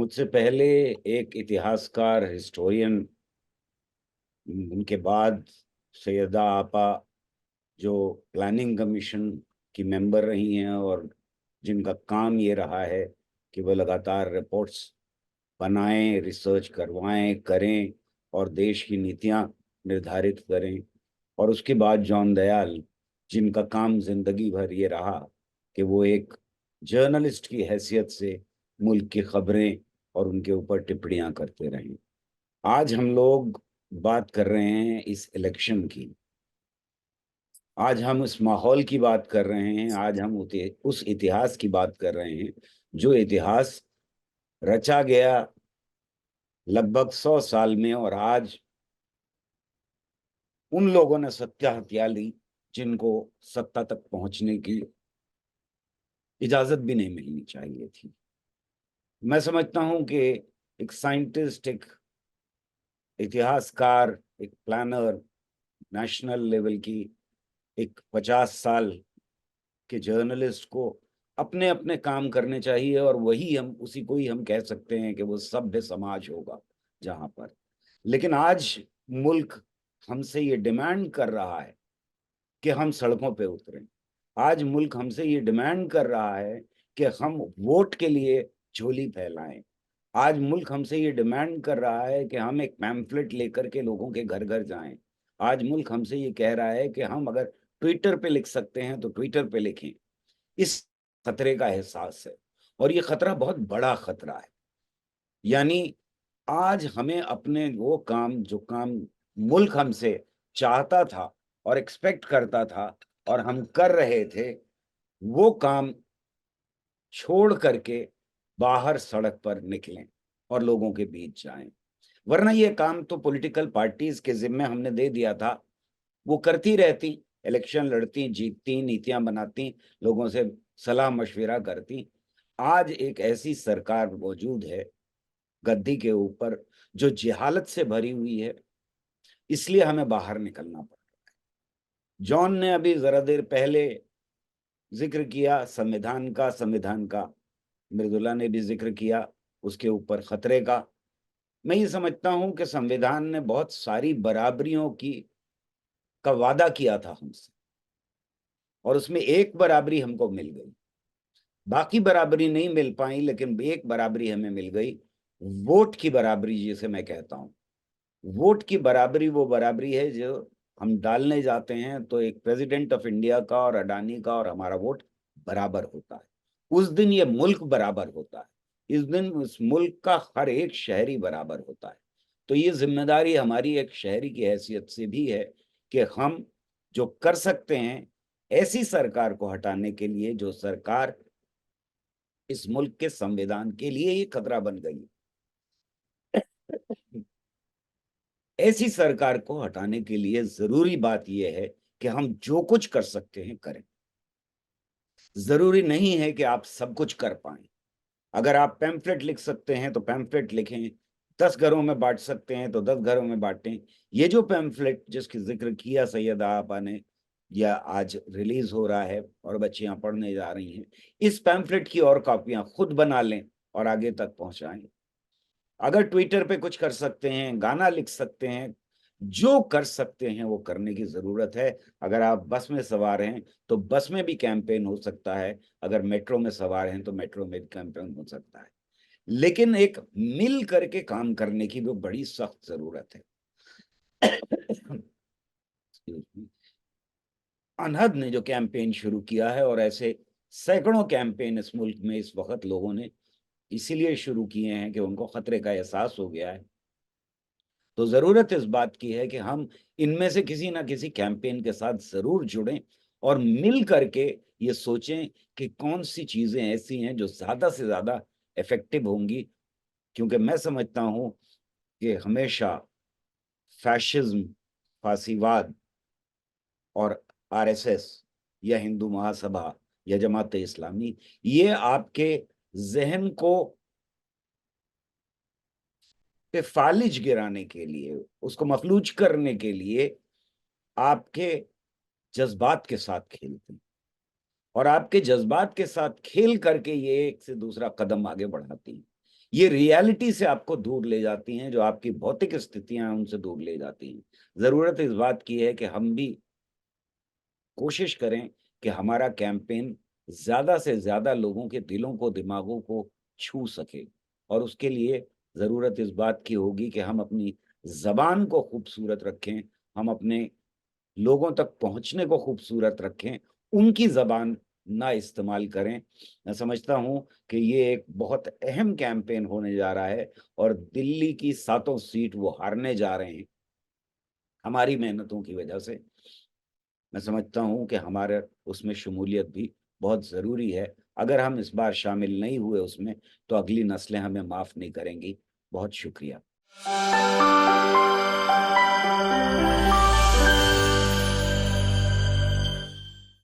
मुझसे पहले एक इतिहासकार हिस्टोरियन, उनके बाद सैयदा आपा जो प्लानिंग कमीशन की मेंबर रही हैं और जिनका काम ये रहा है कि वो लगातार रिपोर्ट्स बनाएं, रिसर्च करवाएं, करें और देश की नीतियां निर्धारित करें। और उसके बाद जॉन दयाल, जिनका काम जिंदगी भर ये रहा कि वो एक जर्नलिस्ट की हैसियत से मुल्क की खबरें और उनके ऊपर टिप्पणियां करते रहे। आज हम लोग बात कर रहे हैं इस इलेक्शन की। आज हम उस माहौल की बात कर रहे हैं। आज हम उस इतिहास की बात कर रहे हैं जो इतिहास रचा गया लगभग 100 साल में, और आज उन लोगों ने सत्ता हथिया ली जिनको सत्ता तक पहुंचने की इजाजत भी नहीं मिलनी चाहिए थी। मैं समझता हूं कि एक साइंटिस्ट, एक इतिहासकार, एक प्लानर, नेशनल लेवल की एक 50 साल के जर्नलिस्ट को अपने अपने काम करने चाहिए, और वही हम उसी को ही हम कह सकते हैं कि वो सभ्य समाज होगा जहां पर। लेकिन आज मुल्क हमसे ये डिमांड कर रहा है कि हम सड़कों पे उतरें। आज मुल्क हमसे ये डिमांड कर रहा है कि हम वोट के लिए झोली फैलाएं। आज मुल्क हमसे ये डिमांड कर रहा है कि हम एक पैम्फलेट लेकर के लोगों के घर घर जाएं। आज मुल्क हमसे ये कह रहा है कि हम अगर ट्विटर पे लिख सकते हैं तो ट्विटर पे लिखें। इस खतरे का एहसास है, और ये खतरा बहुत बड़ा खतरा है। यानी आज हमें अपने वो काम, जो काम मुल्क हमसे चाहता था और एक्सपेक्ट करता था और हम कर रहे थे, वो काम छोड़ करके बाहर सड़क पर निकलें और लोगों के बीच जाएं। वरना ये काम तो पॉलिटिकल पार्टीज के जिम्मे हमने दे दिया था। वो करती रहती, इलेक्शन लड़ती, जीतती, नीतियां बनाती, लोगों से सलाह मशविरा करती। आज एक ऐसी सरकार मौजूद है गद्दी के ऊपर जो जिहालत से भरी हुई है, इसलिए हमें बाहर निकलना पड़ा। जॉन ने अभी जरा देर पहले जिक्र किया संविधान का। मृदुला ने भी जिक्र किया उसके ऊपर खतरे का। मैं ये समझता हूं कि संविधान ने बहुत सारी बराबरियों की का वादा किया था हमसे, और उसमें एक बराबरी हमको मिल गई। बाकी बराबरी नहीं मिल पाई, लेकिन एक बराबरी हमें मिल गई, वोट की बराबरी जिसे मैं कहता हूं। वोट की बराबरी वो बराबरी है जो हम डालने जाते हैं तो एक प्रेसिडेंट ऑफ इंडिया का और अडानी का और हमारा वोट बराबर होता है। उस दिन ये मुल्क बराबर होता है। इस दिन उस मुल्क का हर एक शहरी बराबर होता है। तो ये जिम्मेदारी हमारी एक शहरी की हैसियत से भी है कि हम जो कर सकते हैं ऐसी सरकार को हटाने के लिए जो सरकार इस मुल्क के संविधान के लिए ही खतरा बन गई। ऐसी सरकार को हटाने के लिए जरूरी बात यह है कि हम जो कुछ कर सकते हैं करें। जरूरी नहीं है कि आप सब कुछ कर पाए। अगर आप पैम्फलेट लिख सकते हैं तो पैम्फलेट लिखें, 10 घरों में बांट सकते हैं तो 10 घरों में बांटें। ये जो पैम्फलेट जिसकी जिक्र किया सैयदा आपा ने, या आज रिलीज हो रहा है और बच्चियां पढ़ने जा रही हैं, इस पैम्फलेट की और कॉपियां खुद बना लें और आगे तक पहुंचाएं। अगर ट्विटर पे कुछ कर सकते हैं, गाना लिख सकते हैं, जो कर सकते हैं वो करने की जरूरत है। अगर आप बस में सवार हैं तो बस में भी कैंपेन हो सकता है, अगर मेट्रो में सवार हैं तो मेट्रो में भी कैंपेन हो सकता है। लेकिन एक मिल करके काम करने की भी बड़ी सख्त जरूरत है। अनहद ने जो कैंपेन शुरू किया है, और ऐसे सैकड़ों कैंपेन इस मुल्क में इस वक्त लोगों ने इसीलिए शुरू किए हैं कि उनको खतरे का एहसास हो गया है। तो जरूरत इस बात की है कि हम इनमें से किसी ना किसी कैंपेन के साथ जरूर जुड़ें और मिल करके ये सोचें कि कौन सी चीजें ऐसी हैं जो ज्यादा से ज्यादा इफेक्टिव होंगी। क्योंकि मैं समझता हूं कि हमेशा फैशिज्म, फासीवाद और आरएसएस या हिंदू महासभा या जमात इस्लामी, ये आपके जहन को पे फालिज गिराने के लिए, उसको मफलूज करने के लिए आपके जज्बात के साथ खेलते हैं, और आपके जज्बात के साथ खेल करके ये एक से दूसरा कदम आगे बढ़ाती हैं। ये रियलिटी से आपको दूर ले जाती हैं, जो आपकी भौतिक स्थितियां हैं उनसे दूर ले जाती हैं। जरूरत इस बात की है कि हम भी कोशिश करें कि हमारा कैंपेन ज्यादा से ज्यादा लोगों के दिलों को, दिमागों को छू सके। और उसके लिए जरूरत इस बात की होगी कि हम अपनी जबान को खूबसूरत रखें, हम अपने लोगों तक पहुंचने को खूबसूरत रखें, उनकी जबान ना इस्तेमाल करें। मैं समझता हूं कि ये एक बहुत अहम कैंपेन होने जा रहा है और दिल्ली की सातों सीट वो हारने जा रहे हैं हमारी मेहनतों की वजह से। मैं समझता हूं कि हमारे उसमें शमूलियत भी बहुत ज़रूरी है। अगर हम इस बार शामिल नहीं हुए उसमें, तो अगली नस्लें हमें माफ़ नहीं करेंगी। बहुत शुक्रिया।